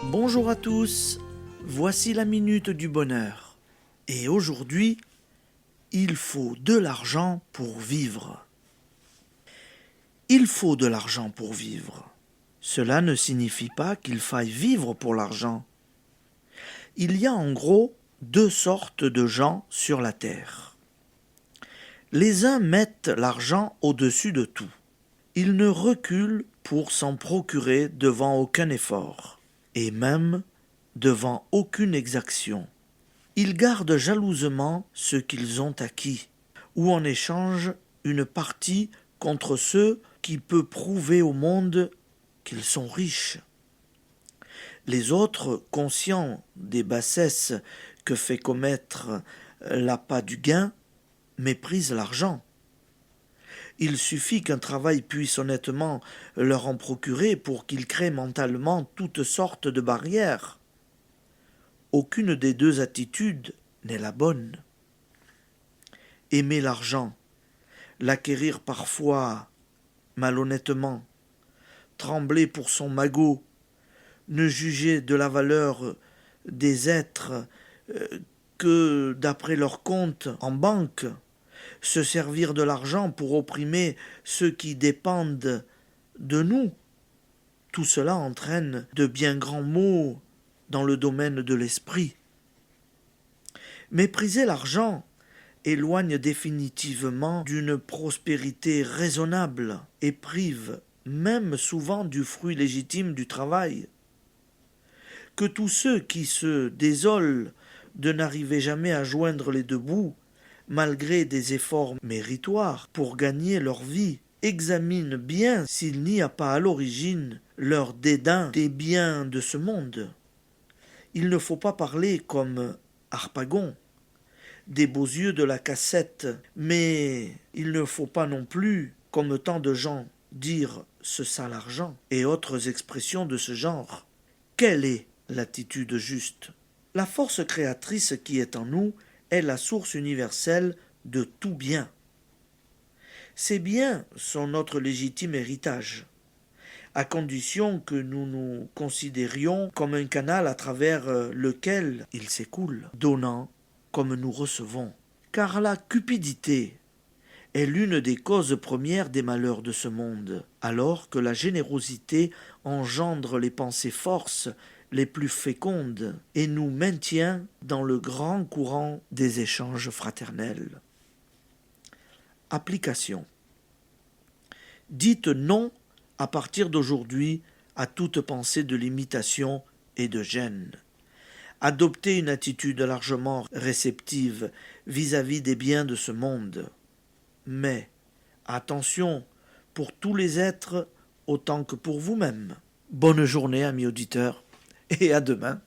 Bonjour à tous, voici la minute du bonheur. Et aujourd'hui, il faut de l'argent pour vivre. Il faut de l'argent pour vivre. Cela ne signifie pas qu'il faille vivre pour l'argent. Il y a en gros deux sortes de gens sur la terre. Les uns mettent l'argent au-dessus de tout. Ils ne reculent pour s'en procurer devant aucun effort, et même devant aucune exaction. Ils gardent jalousement ce qu'ils ont acquis, ou en échange une partie contre ceux qui peuvent prouver au monde qu'ils sont riches. Les autres, conscients des bassesses que fait commettre l'appât du gain, méprisent l'argent. Il suffit qu'un travail puisse honnêtement leur en procurer pour qu'ils créent mentalement toutes sortes de barrières. Aucune des deux attitudes n'est la bonne. Aimer l'argent, l'acquérir parfois malhonnêtement, trembler pour son magot, ne juger de la valeur des êtres que d'après leur compte en banque, se servir de l'argent pour opprimer ceux qui dépendent de nous. Tout cela entraîne de bien grands maux dans le domaine de l'esprit. Mépriser l'argent éloigne définitivement d'une prospérité raisonnable et prive même souvent du fruit légitime du travail. Que tous ceux qui se désolent de n'arriver jamais à joindre les deux bouts, malgré des efforts méritoires pour gagner leur vie, examinent bien s'il n'y a pas à l'origine leur dédain des biens de ce monde. Il ne faut pas parler comme Harpagon, des beaux yeux de la cassette, mais il ne faut pas non plus, comme tant de gens, dire ce sale argent et autres expressions de ce genre. Quelle est l'attitude juste? La force créatrice qui est en nous est la source universelle de tout bien. Ces biens sont notre légitime héritage, à condition que nous nous considérions comme un canal à travers lequel ils s'écoulent, donnant comme nous recevons. Car la cupidité est l'une des causes premières des malheurs de ce monde, alors que la générosité engendre les pensées forces les plus fécondes et nous maintient dans le grand courant des échanges fraternels. Application. Dites non à partir d'aujourd'hui à toute pensée de limitation et de gêne. Adoptez une attitude largement réceptive vis-à-vis des biens de ce monde. Mais attention pour tous les êtres autant que pour vous-même. Bonne journée, amis auditeurs, et à demain.